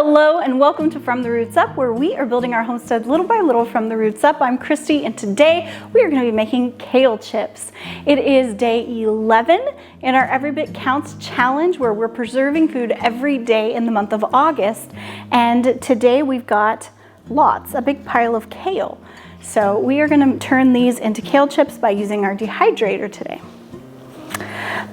Hello and welcome to From the Roots Up, where we are building our homestead little by little from the roots up. I'm Kristy and today we are going to be making kale chips. It is day 11 in our Every Bit Counts challenge where we're preserving food every day in the month of August. And today we've got a big pile of kale. So we are going to turn these into kale chips by using our dehydrator today.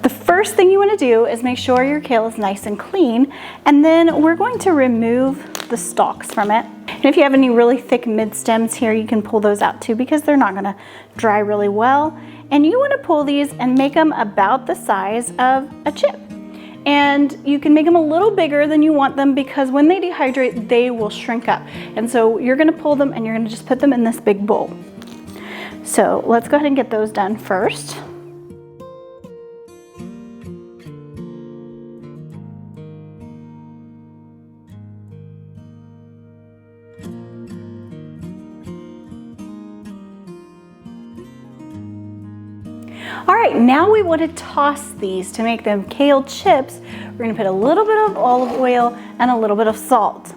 The first thing you want to do is make sure your kale is nice and clean, and then we're going to remove the stalks from it. And if you have any really thick mid stems here, you can pull those out too because they're not going to dry really well. And you want to pull these and make them about the size of a chip. And you can make them a little bigger than you want them because when they dehydrate, they will shrink up. And so you're going to pull them and you're going to just put them in this big bowl. So let's go ahead and get those done first. All right, now we want to toss these to make them kale chips. We're going to put a little bit of olive oil and a little bit of salt.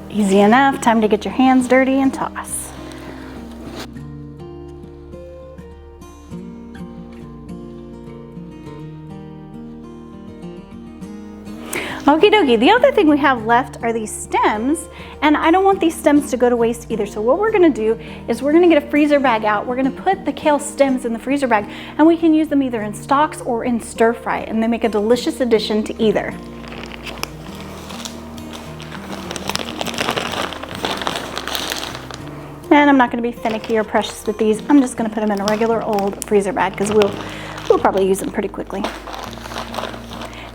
Easy enough, time to get your hands dirty and toss. Okie dokie, the other thing we have left are these stems, and I don't want these stems to go to waste either. So what we're gonna do is we're gonna get a freezer bag out. We're gonna put the kale stems in the freezer bag, and we can use them either in stalks or in stir fry, and they make a delicious addition to either. And I'm not going to be finicky or precious with these. I'm just going to put them in a regular old freezer bag because we'll probably use them pretty quickly.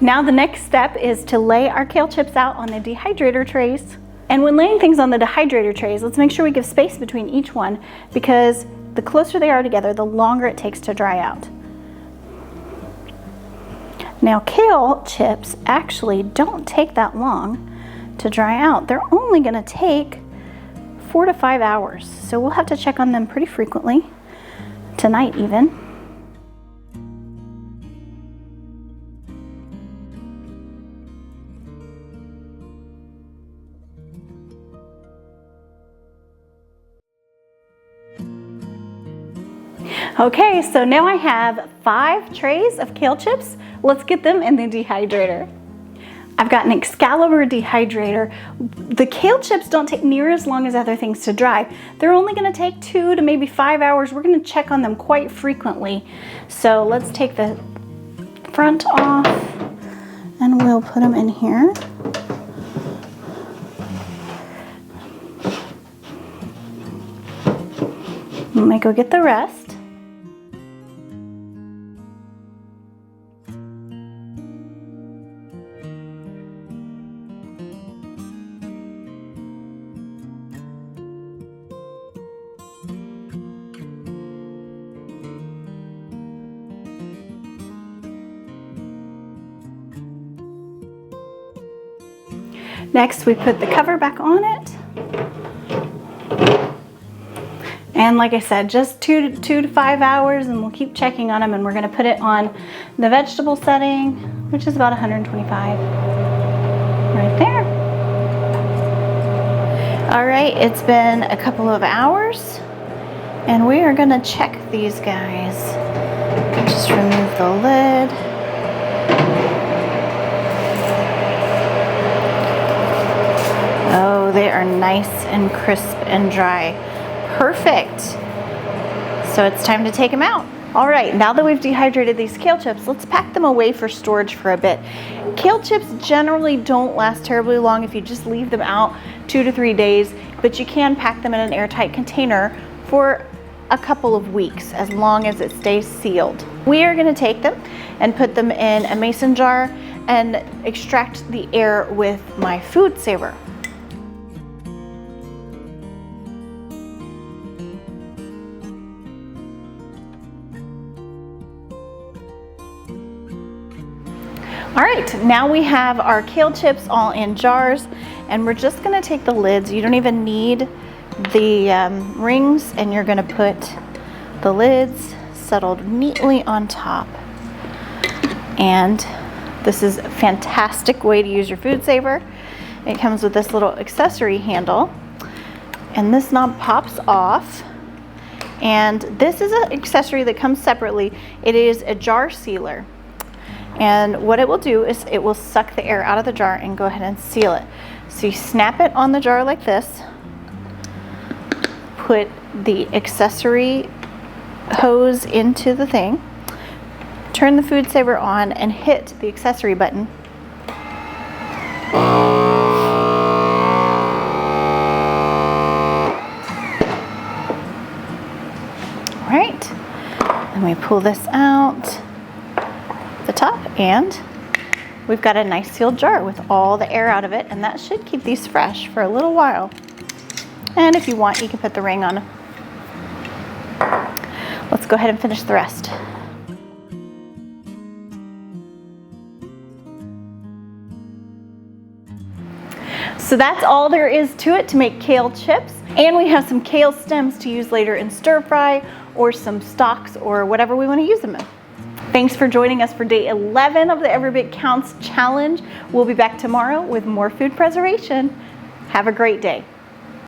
Now the next step is to lay our kale chips out on the dehydrator trays. And when laying things on the dehydrator trays, let's make sure we give space between each one because the closer they are together, the longer it takes to dry out. Now kale chips actually don't take that long to dry out. They're only going to take 4 to 5 hours. So we'll have to check on them pretty frequently, tonight even. Okay, so now I have 5 trays of kale chips. Let's get them in the dehydrator. I've got an Excalibur dehydrator. The kale chips don't take near as long as other things to dry. They're only going to take 2 to maybe 5 hours. We're going to check on them quite frequently. So let's take the front off and we'll put them in here. Let me go get the rest. Next, we put the cover back on it. And like I said, just 2 to 5 hours, and we'll keep checking on them, and we're gonna put it on the vegetable setting, which is about 125, right there. All right, it's been a couple of hours, and we are gonna check these guys. Just remove the lid. Oh, they are nice and crisp and dry. Perfect. So it's time to take them out. All right, now that we've dehydrated these kale chips, let's pack them away for storage for a bit. Kale chips generally don't last terribly long if you just leave them out 2 to 3 days, but you can pack them in an airtight container for a couple of weeks as long as it stays sealed. We are going to take them and put them in a mason jar and extract the air with my food saver. All right, now we have our kale chips all in jars, and we're just gonna take the lids. You don't even need the rings, and you're gonna put the lids settled neatly on top. And this is a fantastic way to use your food saver. It comes with this little accessory handle, and this knob pops off. And this is an accessory that comes separately. It is a jar sealer. And what it will do is it will suck the air out of the jar and go ahead and seal it. So you snap it on the jar like this, put the accessory hose into the thing, turn the food saver on, and hit the accessory button. All right, then we pull this out the top, and we've got a nice sealed jar with all the air out of it, and that should keep these fresh for a little while. And if you want, you can put the ring on. Let's go ahead and finish the rest. So that's all there is to it to make kale chips. And we have some kale stems to use later in stir fry, or some stalks, or whatever we want to use them in. Thanks for joining us for day 11 of the Every Bit Counts challenge. We'll be back tomorrow with more food preservation. Have a great day.